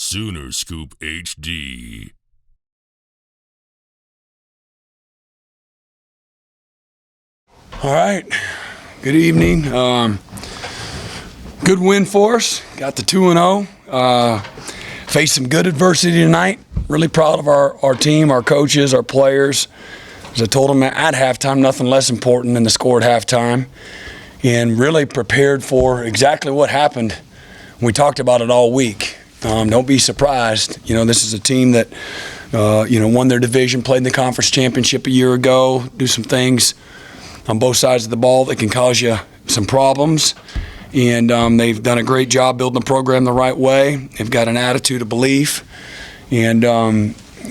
Sooner Scoop HD. All right. Good evening. Good win for us. Got the 2-0. Faced some good adversity tonight. Really proud of our team, our coaches, our players. As I told them at halftime, nothing less important than the score at halftime. And really prepared for exactly what happened. We talked about it all week. Don't be surprised. This is a team that, won their division, played in the conference championship a year ago, do some things on both sides of the ball that can cause you some problems. And they've done a great job building the program the right way. They've got an attitude of belief and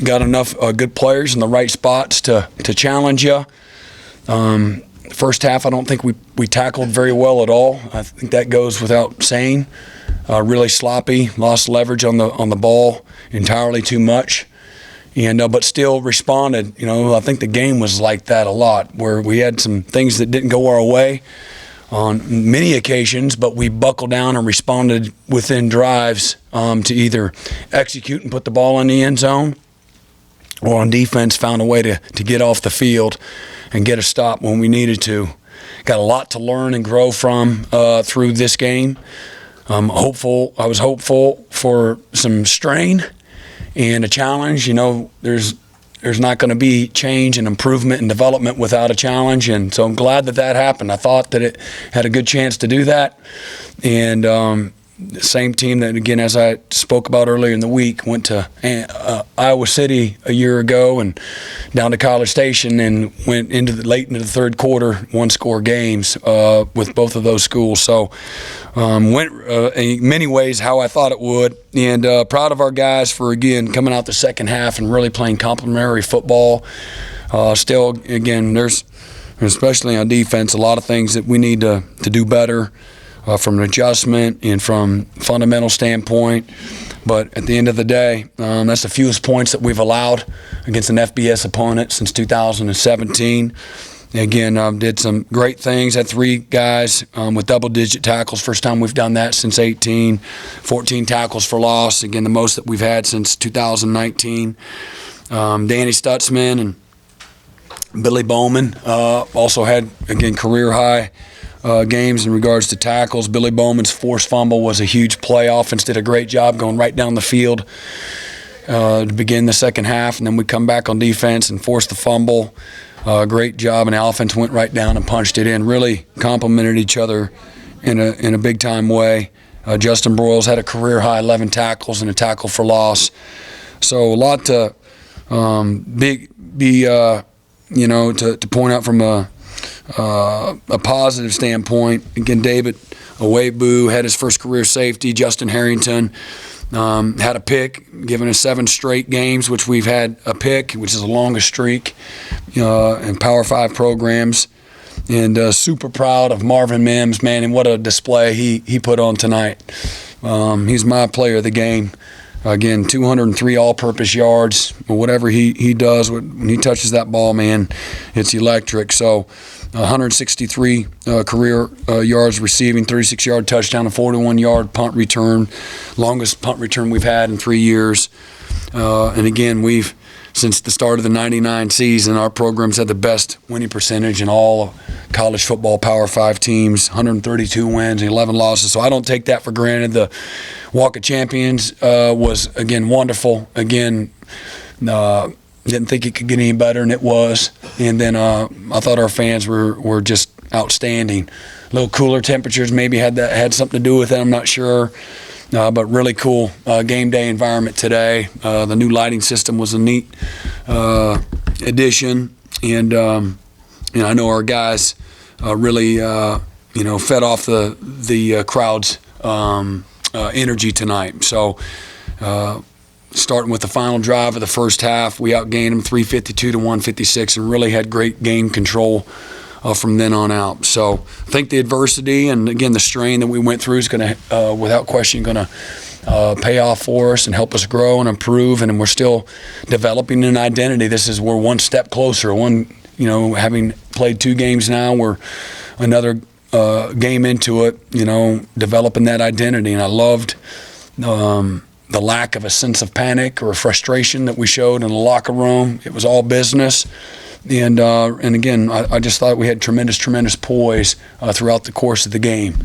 got enough good players in the right spots to challenge you. First half, I don't think we tackled very well at all. I think that goes without saying. Really sloppy, lost leverage on the ball entirely too much. And but still responded. I think the game was like that a lot, where we had some things that didn't go our way on many occasions, but we buckled down and responded within drives to either execute and put the ball in the end zone, or on defense found a way to get off the field and get a stop when we needed to. Got a lot to learn and grow from through this game. I was hopeful for some strain and a challenge. There's not going to be change and improvement and development without a challenge, and so I'm glad that happened. I thought that it had a good chance to do that, and the same team that, again, as I spoke about earlier in the week, went to Iowa City a year ago and down to College Station and went late into the third quarter, one-score games with both of those schools. So went in many ways how I thought it would, and proud of our guys for, again, coming out the second half and really playing complementary football. Still, again, there's, especially on defense, a lot of things that we need to do better. From an adjustment and from fundamental standpoint. But at the end of the day, that's the fewest points that we've allowed against an FBS opponent since 2017. Again, did some great things. Had 3 guys with double-digit tackles. First time we've done that since 18. 14 tackles for loss. Again, the most that we've had since 2019. Danny Stutzman and Billy Bowman also had, again, career-high games in regards to tackles. Billy Bowman's forced fumble was a huge play. Offense did a great job going right down the field to begin the second half, and then we come back on defense and force the fumble. Great job, and the offense went right down and punched it in. Really complimented each other in a big-time way. Justin Broyles had a career-high 11 tackles and a tackle for loss. So a lot to to point out from a positive standpoint. Again, David Awebu had his first career safety. Justin Harrington had a pick, given us 7 straight games, which we've had a pick, which is the longest streak in Power 5 programs. And super proud of Marvin Mims, man, and what a display he put on tonight. He's my player of the game. Again, 203 all-purpose yards. Whatever he does, when he touches that ball, man, it's electric. So 163 career yards receiving, 36-yard touchdown, a 41-yard punt return, longest punt return we've had in 3 years. And again, since the start of the 99 season, our program's had the best winning percentage in all of college football Power 5 teams, 132 wins, 11 losses. So I don't take that for granted. The Walk of Champions was, again, wonderful. Again, didn't think it could get any better, and it was. And then I thought our fans were just outstanding. A little cooler temperatures maybe had something to do with it. I'm not sure. But really cool game day environment today. The new lighting system was a neat addition, and I know our guys really fed off the crowd's energy tonight. So starting with the final drive of the first half, we outgained them 352 to 156, and really had great game control from then on out. So I think the adversity and, again, the strain that we went through is going to, without question, going to pay off for us and help us grow and improve. And we're still developing an identity. We're one step closer. Having played 2 games now, we're another game into it, developing that identity. And I loved the lack of a sense of panic or frustration that we showed in the locker room. It was all business. And again, I just thought we had tremendous poise throughout the course of the game.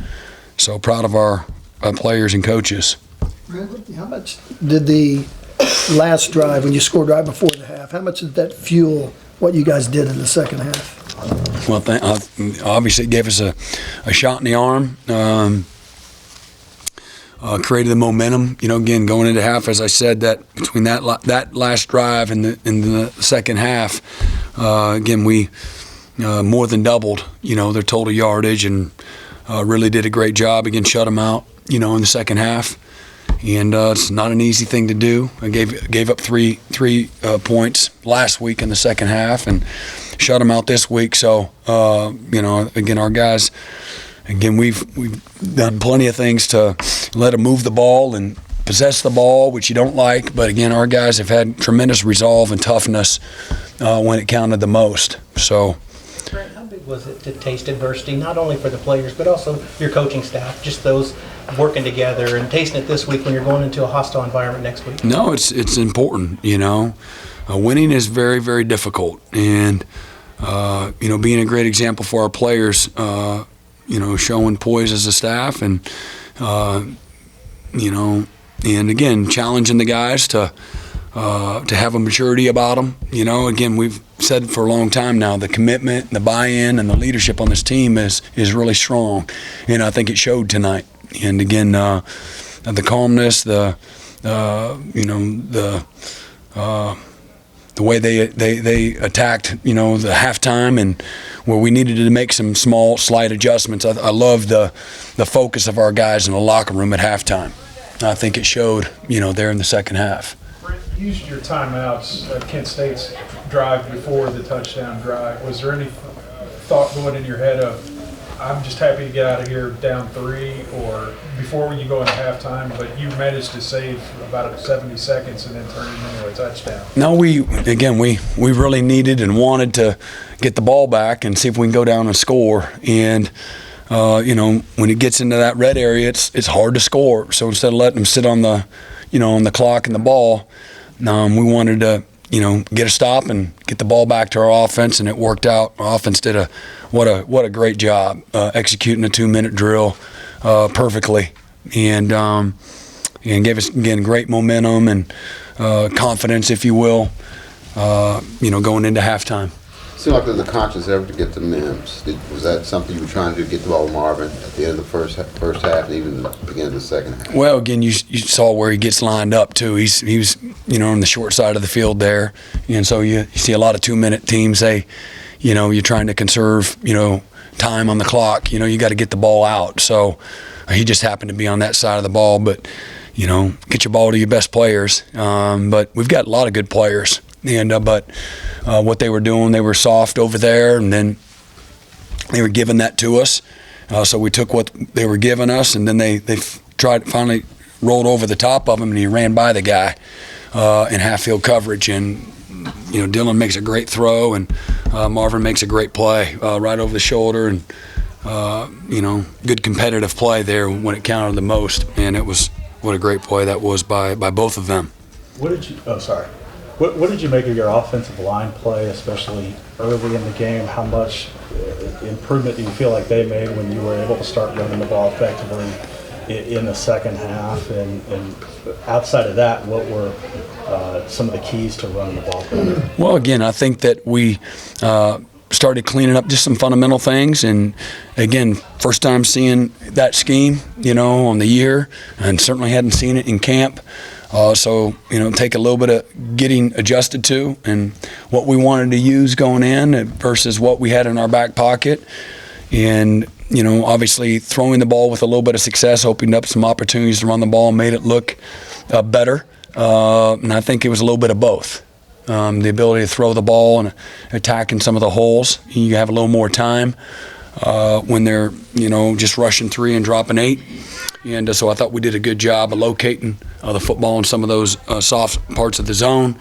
So proud of our players and coaches. How much did the last drive, when you scored right before the half, how much did that fuel what you guys did in the second half? Well, obviously it gave us a shot in the arm. Created the momentum, again, going into half, as I said, that between that last drive and the second half, again, we more than doubled, their total yardage, and really did a great job. Again, shut them out, in the second half. And it's not an easy thing to do. I gave up three points last week in the second half and shut them out this week. So, again, our guys, again, we've done plenty of things to let them move the ball and possess the ball, which you don't like. But, again, our guys have had tremendous resolve and toughness when it counted the most. So, Brent, how big was it to taste adversity, not only for the players, but also your coaching staff, just those working together and tasting it this week when you're going into a hostile environment next week? No, it's important, Winning is very, very difficult. And, being a great example for our players, showing poise as a staff and, and again, challenging the guys to have a maturity about them. Again, we've said for a long time now, the commitment, the buy-in, and the leadership on this team is really strong, and I think it showed tonight. And again, the calmness, the way they attacked, the halftime, and where we needed to make some small, slight adjustments. I love the focus of our guys in the locker room at halftime. I think it showed, there in the second half. Brent, you used your timeouts at Kent State's drive before the touchdown drive. Was there any thought going in your head of, I'm just happy to get out of here down 3, or before you go into halftime, but you managed to save about 70 seconds and then turn it into a touchdown? No, we really needed and wanted to get the ball back and see if we can go down and score. And when it gets into that red area, it's hard to score. So instead of letting them sit on the clock and the ball, we wanted to get a stop and get the ball back to our offense, and it worked out. Our offense did what a great job executing a 2-minute drill perfectly, and gave us, again, great momentum and confidence, if you will, going into halftime. It seemed like there's a conscious effort to get to Mims. Was that something you were trying to do, get the ball to Marvin at the end of the first half and even the beginning of the second half? Well, again, you saw where he gets lined up too. He was on the short side of the field there, and so you see a lot of 2-minute teams. You're trying to conserve time on the clock. You got to get the ball out. So he just happened to be on that side of the ball, but get your ball to your best players. But we've got a lot of good players. And but what they were doing, they were soft over there, and then they were giving that to us. So we took what they were giving us, and then they finally rolled over the top of him, and he ran by the guy in half-field coverage. And Dylan makes a great throw, and Marvin makes a great play right over the shoulder, and good competitive play there when it counted the most. And it was what a great play that was by both of them. What did you make of your offensive line play, especially early in the game? How much improvement do you feel like they made when you were able to start running the ball effectively in the second half? And outside of that, what were some of the keys to running the ball better? Well, again, I think that we started cleaning up just some fundamental things. And, again, first time seeing that scheme, on the year, and certainly hadn't seen it in camp. So, take a little bit of getting adjusted to and what we wanted to use going in versus what we had in our back pocket. And, obviously throwing the ball with a little bit of success opened up some opportunities to run the ball and made it look better. And I think it was a little bit of both. The ability to throw the ball and attack in some of the holes. You have a little more time when they're, just rushing 3 and dropping 8. And so I thought we did a good job of locating the football in some of those soft parts of the zone,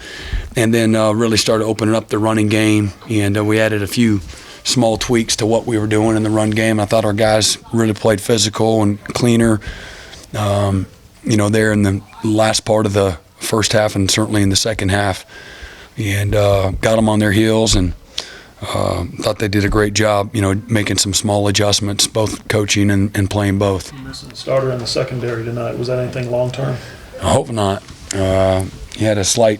and then really started opening up the running game. And we added a few small tweaks to what we were doing in the run game. I thought our guys really played physical and cleaner. there in the last part of the first half and certainly in the second half, and got them on their heels, and thought they did a great job, making some small adjustments, both coaching and playing both. Missing the starter in the secondary tonight. Was that anything long-term? I hope not. He had a slight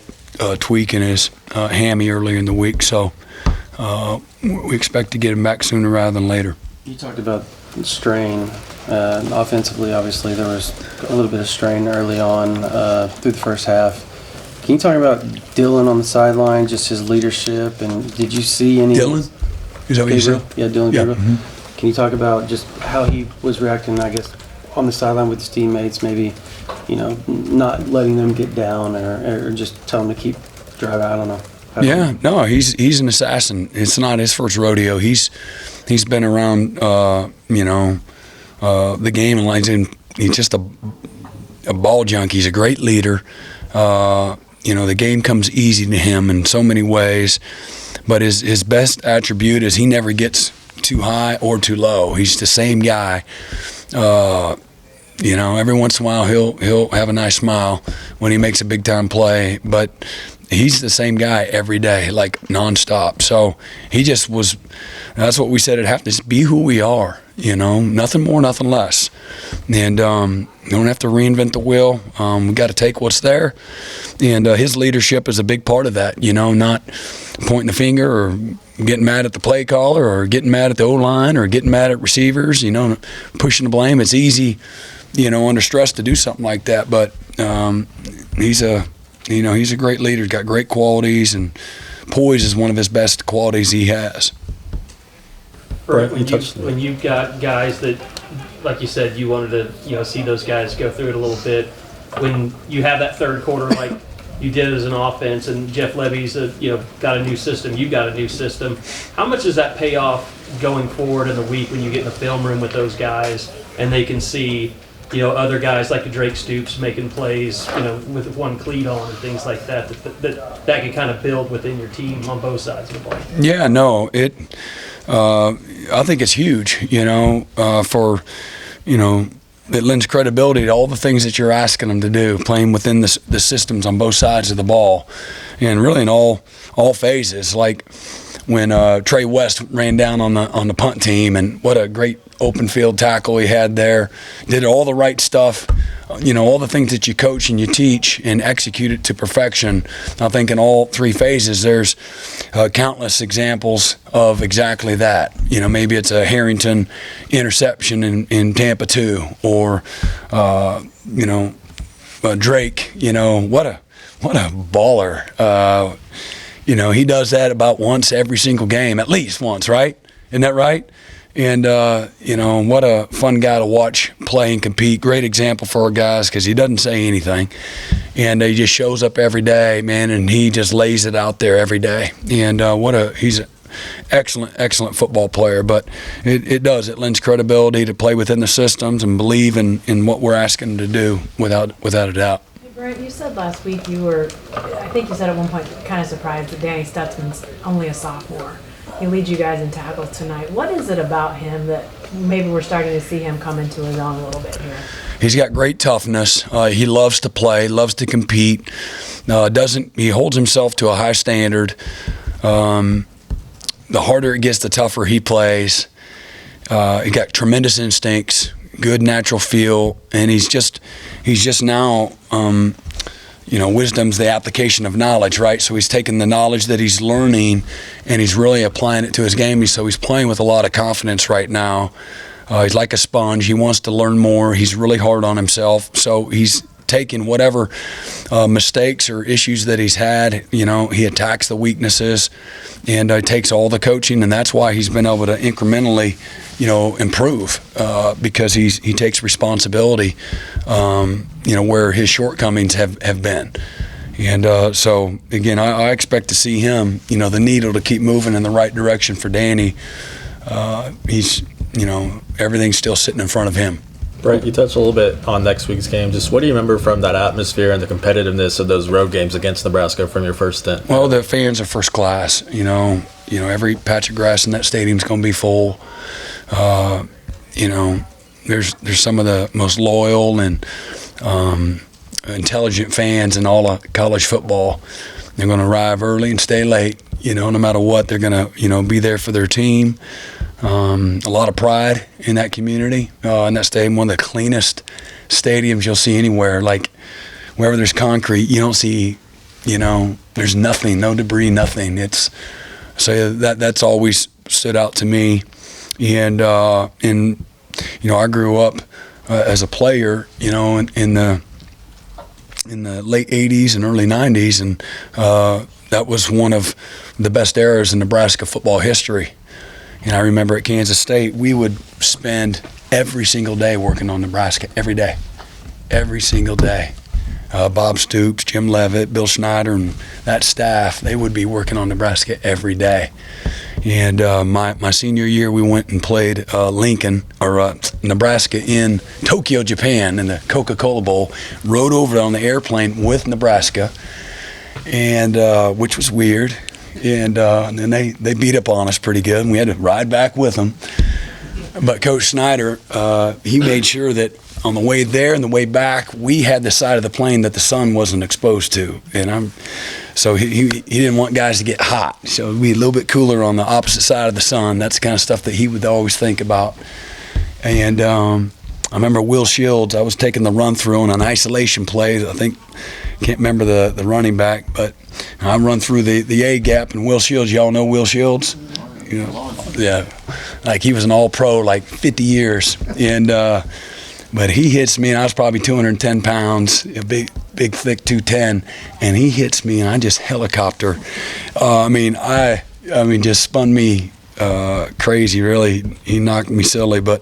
tweak in his hammy earlier in the week, so we expect to get him back sooner rather than later. You talked about strain. Offensively, obviously, there was a little bit of strain early on through the first half. Can you talk about Dylan on the sideline, just his leadership, and did you see any... Dylan? Is that what you said? Yeah, Dylan Yeah. Gabriel. Mm-hmm. Can you talk about just how he was reacting, I guess, on the sideline with his teammates, maybe, not letting them get down or just tell them to keep driving? I don't know. Yeah, no, he's an assassin. It's not his first rodeo. He's been around, the game, and he's just a ball junkie. He's a great leader. The game comes easy to him in so many ways, but his best attribute is he never gets too high or too low. He's the same guy. Every once in a while he'll have a nice smile when he makes a big time play, but he's the same guy every day, like nonstop. So he just was. That's what we said at half. Just be who we are. Nothing more, nothing less. And you don't have to reinvent the wheel. We got to take what's there. And his leadership is a big part of that. Not pointing the finger or getting mad at the play caller or getting mad at the O-line or getting mad at receivers. Pushing the blame. It's easy, under stress to do something like that. But he's a great leader. He's got great qualities, and poise is one of his best qualities he has. Right, when you've got guys that, like you said, you wanted to see those guys go through it a little bit. When you have that third quarter like you did as an offense, and Jeff Levy's got a new system, you've got a new system. How much does that pay off going forward in the week when you get in the film room with those guys and they can see other guys like Drake Stoops making plays, with one cleat on and things like that can kind of build within your team on both sides of the ball? Yeah, no, I think it's huge, it lends credibility to all the things that you're asking them to do, playing within the systems on both sides of the ball, and really in all phases. Like when Trey West ran down on the punt team, and what a great open field tackle he had there. Did all the right stuff, all the things that you coach and you teach and execute it to perfection. I think in all three phases there's countless examples of exactly that. Maybe it's a Harrington interception in Tampa 2, or Drake. What a baller. He does that about once every single game, at least once, right? Isn't that right? And, what a fun guy to watch play and compete. Great example for our guys because he doesn't say anything. And he just shows up every day, man, and he just lays it out there every day. And he's an excellent football player. But it lends credibility to play within the systems and believe in what we're asking him to do without a doubt. Brent, you said last week I think you said at one point, kind of surprised that Danny Stutzman's only a sophomore. He leads you guys in tackles tonight. What is it about him that maybe we're starting to see him come into his own a little bit here? He's got great toughness. He loves to play, loves to compete. He holds himself to a high standard. The harder it gets, the tougher he plays. He got tremendous instincts, good natural feel, and he's just now. Wisdom's the application of knowledge, right? So he's taking the knowledge that he's learning and he's really applying it to his game. So he's playing with a lot of confidence right now. He's like a sponge. He wants to learn more. He's really hard on himself. So he's taking whatever mistakes or issues that he's had, he attacks the weaknesses and takes all the coaching, and that's why he's been able to incrementally, improve because he takes responsibility, where his shortcomings have been. And so, again, I expect to see him, the needle to keep moving in the right direction for Danny. He's, everything's still sitting in front of him. Brent, you touched a little bit on next week's game. Just what do you remember from that atmosphere and the competitiveness of those road games against Nebraska from your first stint? Well, the fans are first class. Every patch of grass in that stadium's going to be full. There's some of the most loyal and intelligent fans in all of college football. They're going to arrive early and stay late. No matter what, they're going to, be there for their team. A lot of pride in that community, in that stadium. One of the cleanest stadiums you'll see anywhere. Like wherever there's concrete, you don't see, there's nothing, no debris, nothing. So that's always stood out to me. And I grew up as a player, in the late 80s and early 90s, and that was one of the best eras in Nebraska football history. And I remember at Kansas State, we would spend every single day working on Nebraska, every single day. Bob Stoops, Jim Levitt, Bill Schneider, and that staff, they would be working on Nebraska every day. And my senior year, we went and played Nebraska in Tokyo, Japan, in the Coca-Cola Bowl. Rode over on the airplane with Nebraska, and which was weird. And then they beat up on us pretty good, and we had to ride back with them. But Coach Schneider, he made sure that on the way there and the way back, we had the side of the plane that the sun wasn't exposed to. And so he didn't want guys to get hot. So we'd be a little bit cooler on the opposite side of the sun. That's the kind of stuff that he would always think about. And I remember Will Shields, I was taking the run through on an isolation play. Can't remember the running back, but I run through the A gap, and Will Shields, y'all know Will Shields? Yeah, like he was an all-pro, like 50 years. And but he hits me, and I was probably 210 pounds, a big, thick 210, and he hits me, and I just helicopter. Just spun me crazy, really. He knocked me silly, but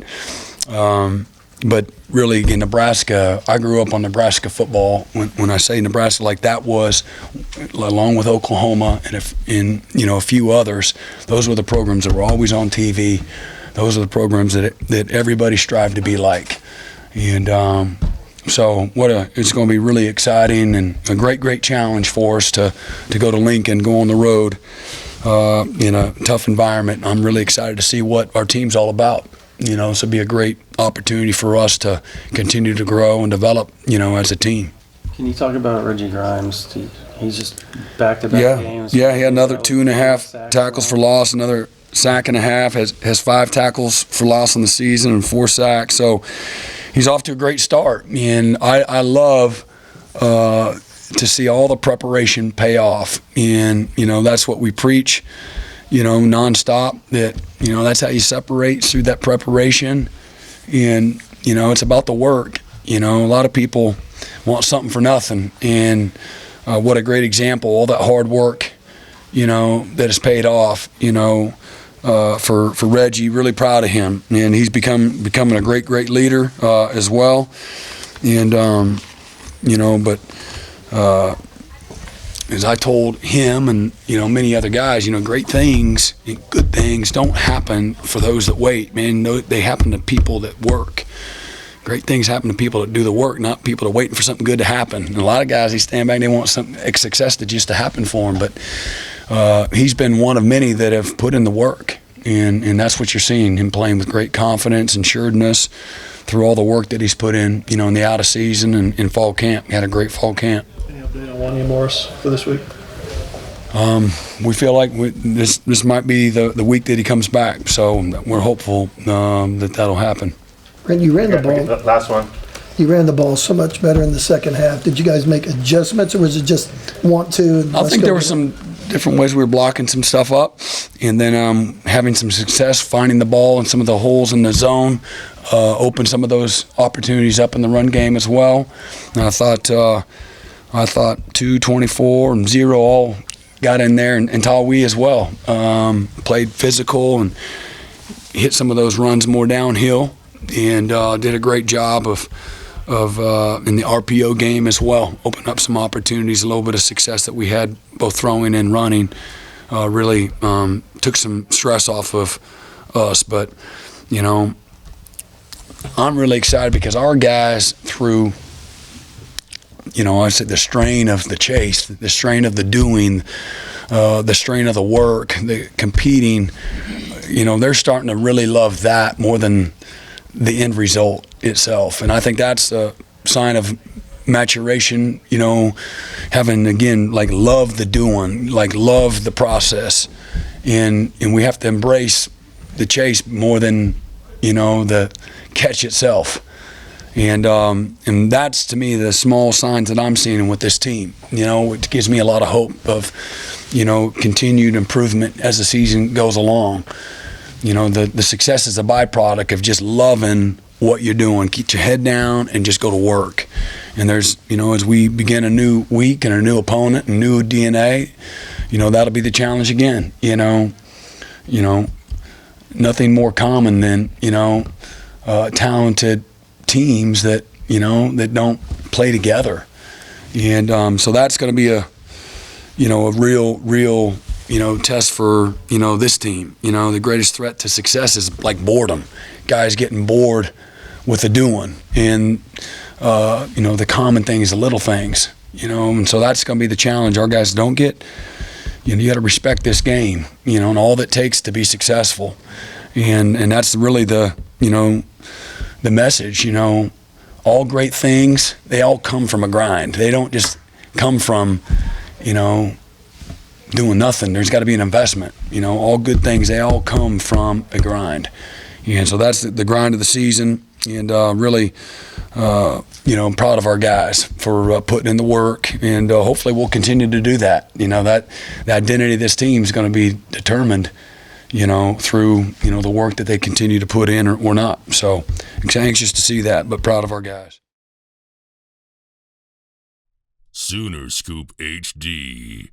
really in Nebraska, I grew up on Nebraska football. When I say Nebraska, like that was, along with Oklahoma and a few others, those were the programs that were always on TV. Those are the programs that everybody strived to be like. And so it's going to be really exciting and a great challenge for us to go to Lincoln, go on the road in a tough environment. I'm really excited to see what our team's all about. So it'll be a great opportunity for us to continue to grow and develop, as a team. Can you talk about Reggie Grimes? He's just back-to-back games. Yeah, he had another 2.5 tackles for loss, another sack and a half, has 5 tackles for loss in the season and 4 sacks. So he's off to a great start. And I love to see all the preparation pay off. And, that's what we preach, nonstop, that, that's how you separate through that preparation. And, it's about the work. A lot of people want something for nothing. And what a great example, all that hard work, that has paid off, for Reggie. Really proud of him. And he's becoming a great leader as well. And, as I told him and, many other guys, great things, good things don't happen for those that wait, man. No, they happen to people that work. Great things happen to people that do the work, not people that are waiting for something good to happen. And a lot of guys, they stand back, they want success to just to happen for them. But he's been one of many that have put in the work. And that's what you're seeing, him playing with great confidence and assuredness through all the work that he's put in, in the out of season and in fall camp. He had a great fall camp. Any update on Wanya Morris for this week? We feel like this might be the week that he comes back, so we're hopeful that'll happen. Brent, you ran the ball. Last one. You ran the ball so much better in the second half. Did you guys make adjustments, or was it just want to? I think there were some different ways we were blocking some stuff up, and then having some success finding the ball and some of the holes in the zone opened some of those opportunities up in the run game as well. And I thought 2, 24, and 0 all got in there, and Tawi as well. Played physical and hit some of those runs more downhill, and did a great job of in the RPO game as well. Opened up some opportunities, a little bit of success that we had both throwing and running. Really took some stress off of us, but I'm really excited because our guys through. I said the strain of the chase, the strain of the doing, the strain of the work, the competing, they're starting to really love that more than the end result itself. And I think that's sign of maturation, having, again, like, love the doing, like, love the process. And we have to embrace the chase more than, the catch itself. And that's, to me, the small signs that I'm seeing with this team. It gives me a lot of hope of, continued improvement as the season goes along. The success is a byproduct of just loving what you're doing. Keep your head down and just go to work. And there's, as we begin a new week and a new opponent and new DNA, that'll be the challenge again. Nothing more common than, talented teams that, that don't play together. And so that's going to be a real, test for, this team. The greatest threat to success is like boredom. Guys getting bored with the doing. And, the common things, the little things, and so that's going to be the challenge. Our guys don't get, you got to respect this game, and all that takes to be successful. And that's really the, the message, all great things, they all come from a grind. They don't just come from, doing nothing. There's got to be an investment. All good things, they all come from a grind. And so that's the grind of the season. And really, I'm proud of our guys for putting in the work. And hopefully we'll continue to do that. That the identity of this team is going to be determined, through, the work that they continue to put in or not. So anxious to see that, but proud of our guys. Sooner Scoop HD.